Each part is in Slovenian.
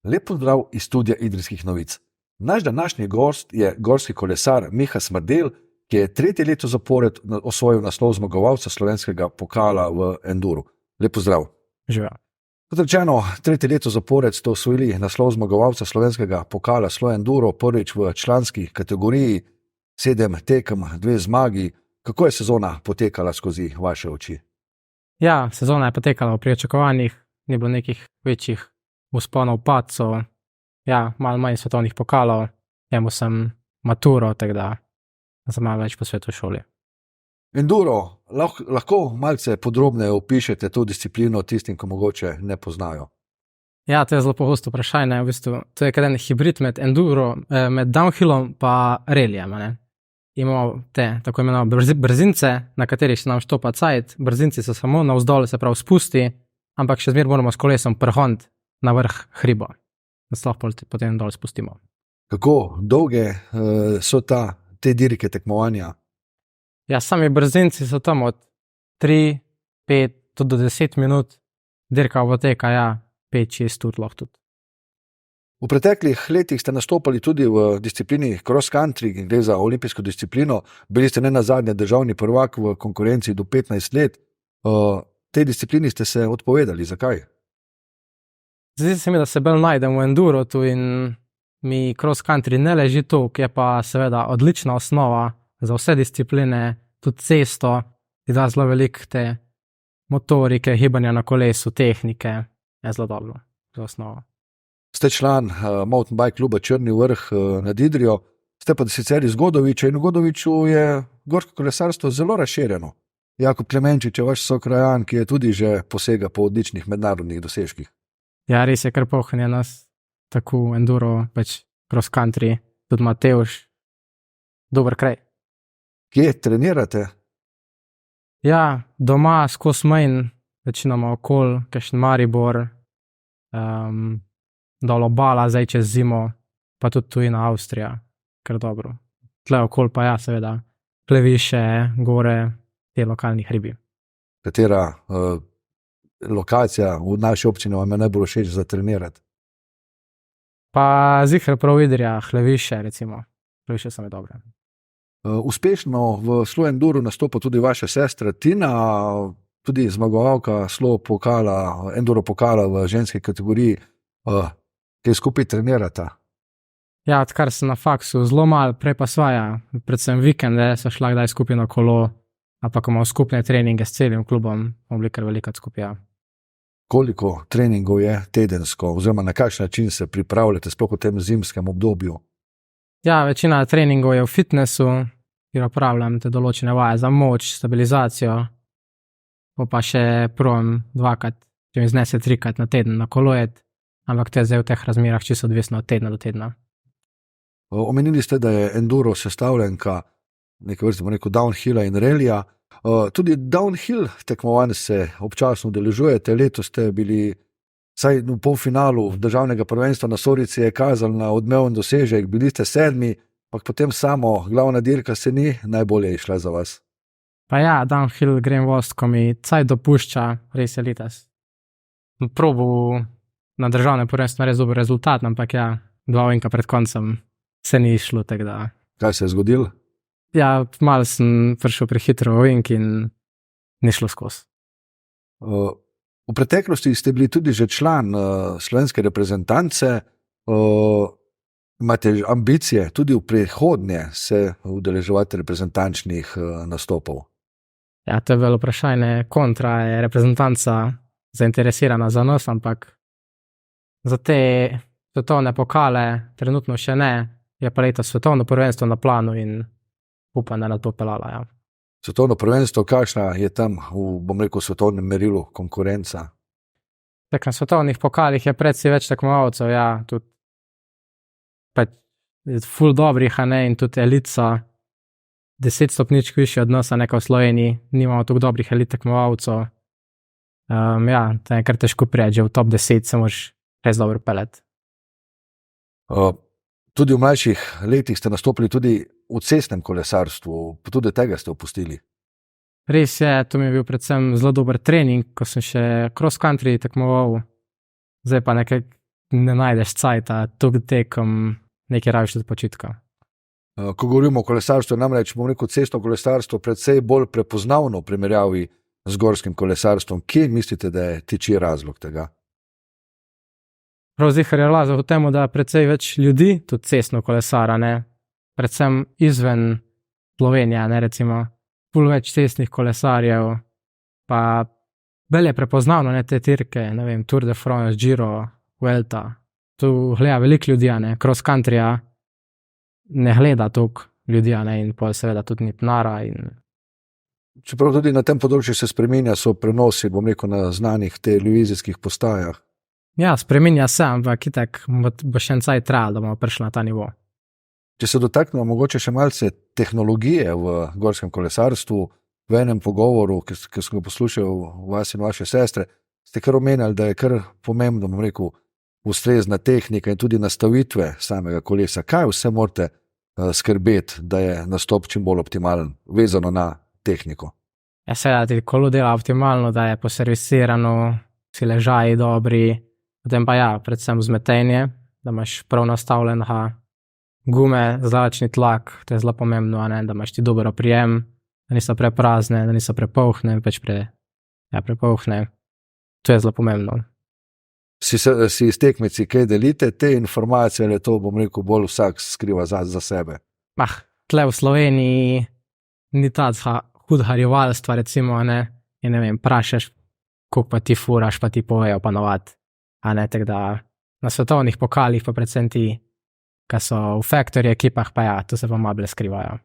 Lep pozdrav iz studia Idrijskih novic. Naš današnji gost je gorski kolesar Miha Smrdelj, ki je tretje leto zapored osvojil naslov zmagovalca slovenskega pokala v enduru. Lep pozdrav. Živijo. Kot rečeno, tretje leto zapored ste osvojili naslov zmagovalca slovenskega pokala Slo Enduro, prvič v članski kategoriji, 7 tekem, 2 zmagi. Kako je sezona potekala skozi vaše oči? Ja, sezona je potekala v pričakovanjih, ni bilo nekih večjih vzponov, padcev, ja, malo manj svetovnih pokalov, imel sem maturo, tako da sem malo več po svetu v šoli. Enduro, lahko malce podrobneje opišete to disciplino tistim, ki mogoče ne poznajo. Ja, to je zelo pogosto vprašanje, v bistvu, to je en hibrid med enduro, med downhillom pa relijem, ne. Imamo te tako imenovane brzince, na katerih se nam štopa cajt, brzinci so samo navzdol, se pravi spusti, ampak še zmeraj moramo s kolesom prhont na vrh hriba, da se lahko potem dol spustimo. Kako dolge so te dirke tekmovanja? Ja, sami brzinci so tam od 3, 5 tudi do 10 minut, dirka poteka, ja, 5-6 ur lahko tudi. V preteklih letih ste nastopali tudi v disciplini cross country, gre za olimpijsko disciplino, bili ste nenazadnje državni prvak v konkurenci do 15 let. Tej disciplini ste se odpovedali, zakaj? Zdi se mi, da se bolj najdem v endurotu in mi cross country ne leži to, ki je pa seveda odlična osnova za vse discipline, tudi cesto, ki da zelo veliko te motorike, gibanja na kolesu, tehnike, je zelo dobro za osnovo. Ste član mountain bike kluba Črni vrh nad Idrijo, ste pa sicer iz Godoviča in v Godoviču je gorsko kolesarstvo zelo razširjeno. Jakub Klemenčič je vaš sokrajan, ki je tudi že posega po odličnih mednarodnih dosežkih. Ja, res je kar pohanje nas, tako enduro, pač cross country, tudi Matevž, dober kraj. Kje trenirate? Ja, doma skozi manj, večinoma okol, kakšen Maribor, dol Obala, zdaj čez zimo, pa tudi tujina Avstrija, kar dobro. Tle okol pa ja, seveda, Kleviše, gore, te lokalni hribi. Katera lokacija v naši občini vam je najbolj všeč za trenirati? Pa ziher prav Idrija, Kleviše recimo, Kleviše so mi dobre. Uspešno v Slo Enduru nastopa tudi vaša sestra Tina, tudi zmagovalka Slo pokala, Enduro pokala v ženski kategoriji. Kaj skupaj trenirata? Ja, odkar sem na faksu zelo malo, prej pa svaja, predvsem vikende so šla kdaj skupaj na kolo, ampak imamo skupne treninge s celim klubom, bomo bili kar velikrat skupaj. Ja. Koliko treningov je tedensko, oziroma na kakšen način se pripravljate sploh v tem zimskem obdobju? Ja, večina treningov je v fitnessu, kjer opravljam te določene vaje za moč, stabilizacijo, pa še provam 2-krat, če mi znese 3-krat na teden na kolojet, ampak to je zdaj v teh razmerah čisto odvisno od tedna do tedna. Omenili ste, da je enduro sestavljenka nekaj vrste, bomo rekel, downhilla in relija. Tudi downhill tekmovanj se občasno udeležujete. Letos ste bili vsaj v polfinalu državnega prvenstva na Sorici, je kazal na odmeven dosežek, bili ste 7, ampak potem samo glavna dirka se ni najbolje išla za vas. Pa ja, downhill grem vost, ko mi caj dopušča, res je letos. Probu na državnem prvenstvu res dober rezultat, ampak ja, 2 ovinka pred koncem se ni išlo, tako da. Kaj se je zgodilo? Ja, malo sem prišel prehitro v ovink in ni šlo skozi. V preteklosti ste bili tudi že član slovenske reprezentance, imate ambicije tudi v prihodnje se udeleževati reprezentančnih nastopov? Ja, to je bilo vprašanje kontra, je reprezentanca zainteresirana za nas, ampak za te svetovne pokale trenutno še ne, je pa letos svetovno prvenstvo na planu in upam, da nas bo pelala, ja. Svetovno prvenstvo, kakšna je tam v, svetovnem merilu konkurenca? Tak na svetovnih pokalih je predvsej več tekmovalcev, ja, tudi pač ful dobrih, a ne, in tudi elica 10 stopničk višje od nas, a nekaj v Sloveniji, nimamo toliko dobrih elit tekmovalcev. Ja, to je kar težko prijeti, že v top 10 se moraš res dobro pelet. Tudi v mlajših letih ste nastopili tudi v cestnem kolesarstvu, pa tudi tega ste opustili. Res je, to mi je bil predvsem zelo dober trening, ko sem še cross country tekmoval, zdaj pa nekaj ne najdeš cajta, tukaj tekom nekaj rabiš od počitka. Ko govorimo o kolesarstvu, namreč bom rekel, cestno kolesarstvo precej bolj prepoznavno v primerjavi z gorskim kolesarstvom. Kje mislite, da je tiči razlog tega? Prav zihar je razlog v tem, da precej več ljudi tudi cestno kolesara, ne? Predvsem izven Slovenije, ne, recimo, ful več cestnih kolesarjev, pa bolj je prepoznavno, ne, te dirke, ne vem, Tour de France, Giro, Vuelta. Tu gleda veliko ljudi, ne, cross countryja ne gleda toliko ljudi, ne, in pol seveda tudi ni denarja in Čeprav tudi na tem področju se spreminja, so prenosi, bom rekel, na znanih televizijskih postajah. ja, spreminja se, ampak itak bo še en cajt trajalo, da bomo prišli na ta nivo. Če se dotaknemo mogoče še malce tehnologije v gorskem kolesarstvu, v enem pogovoru, ki sem ga poslušal vas in vaše sestre, ste kar omenjali, da je kar pomembno, bom rekel, ustrezna tehnika in tudi nastavitve samega kolesa. Kaj vse morate skrbeti, da je nastop čim bolj optimalen, vezano na tehniko? Ja, seveda ti kolo dela optimalno, da je poservisirano, si ležaji dobri, potem pa ja, predvsem vzmetenje, da imaš prav nastavljenega gume, zračni tlak, to je zelo pomembno, ne, da imaš ti dober oprijem, da niso preprazne, da niso prepolhne, prepolhne. To je zelo pomembno. Si s tekmeci kaj delite te informacije, ali to, bom rekel, bolj vsak skriva za sebe? Tle v Sloveniji ni tega hudega rivalstva, recimo, ne, in ne vem, prašaš, koliko pa ti furaš, pa ti povejo pa navad, a ne, tako da na svetovnih pokalih pa predvsem ti, ki so v factory ekipah, pa ja, to se pa malo skrivajo.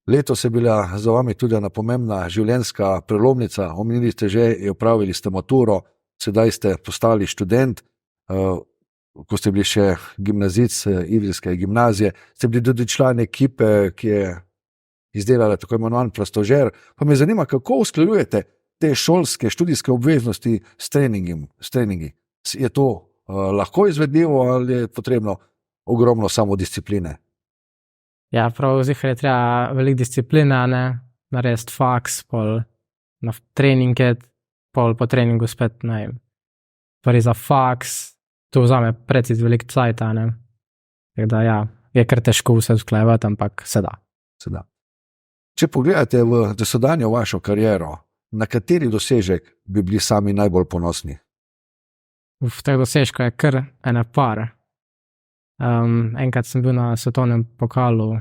Letos je bila za vami tudi ena pomembna življenjska prelomnica, omenili ste že, opravili ste maturo, sedaj ste postali študent, ko ste bili še gimnazic Idrijske gimnazije, ste bili tudi član ekipe, ki je izdelala tako imenovan plastožer, pa me zanima, kako usklajujete te šolske, študijske obveznosti s treningi. Je to lahko izvedljivo ali je potrebno ogromno samodiscipline? Ja, prav zihar je treba veliko discipline, ne, narediti faks, pol na treninge, pol po treningu spet, ne, prvi za faks, to vzame precej veliko cajta, ne, tako da ja, je kar težko vse usklajevati, ampak se da. Če pogledate v dosedanjo vašo kariero, na kateri dosežek bi bili sami najbolj ponosni? V teh dosežkov je kar ena par. Enkrat sem bil na svetovnem pokalu,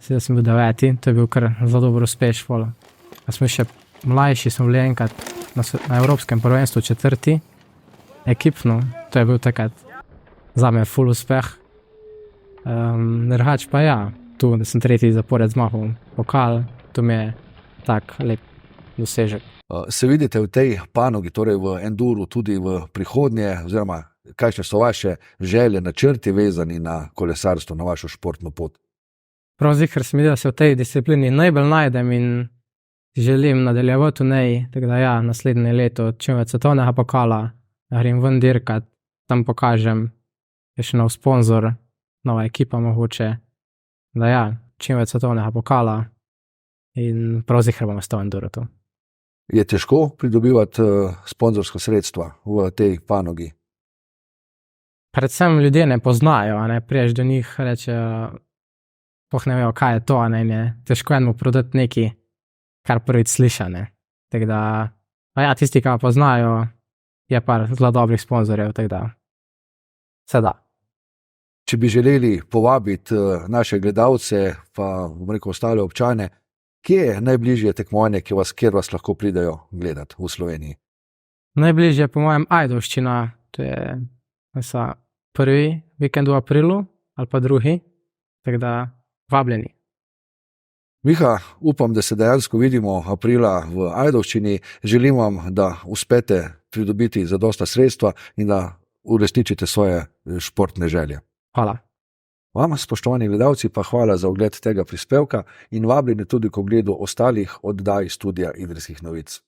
sedaj sem bil 9, to je bil kar zelo dober uspeh. Smo še mlajši, smo bili enkrat na Evropskem prvenstvu 4. ekipno, to je bil takrat zame ful uspeh. Drugače pa ja, tu, da sem 3. zapored zmahal pokal, to mi je tak lep dosežek. Se vidite v tej panogi, torej v enduru, tudi v prihodnje, oziroma kakšne so vaše želje, načrti vezani na kolesarstvo, na vašo športno pot? Prav zihar se mi da se v tej disciplini najbolj najdem in želim nadaljevati v njej, tako da ja, naslednje leto čim več svetovnega pokala, grem ven dirkat, tam pokažem, je še nov sponzor, nova ekipa mogoče, da ja, čim več svetovnega pokala in prav zihar bom ostal enduro tu. Je težko pridobivati sponzorska sredstva v tej panogi? Predvsem ljudje ne poznajo, ne, priješ do njih, rečejo, poh ne vejo, kaj je to, ne, in je težko enemu prodati nekaj, kar prvič sliša, ne. Tako da, pa ja, tisti, ki ga poznajo, je par zelo dobrih sponzorjev, tako da se da. Če bi želeli povabiti naše gledalce, pa bom rekel ostale občane, kje je najbližje tekmovanje, kjer vas lahko pridejo gledati v Sloveniji? Najbližje po mojem Ajdovščina, to je prvi vikend v aprilu ali pa drugi, tako da vabljeni. Miha, upam, da se dejansko vidimo aprila v Ajdovščini. Želim vam, da uspete pridobiti zadosta sredstva in da uresničite svoje športne želje. Hvala. Vam, spoštovani gledalci, pa hvala za ogled tega prispevka in vabljeni tudi k ogledu ostalih oddaj Studia Idrijskih novic.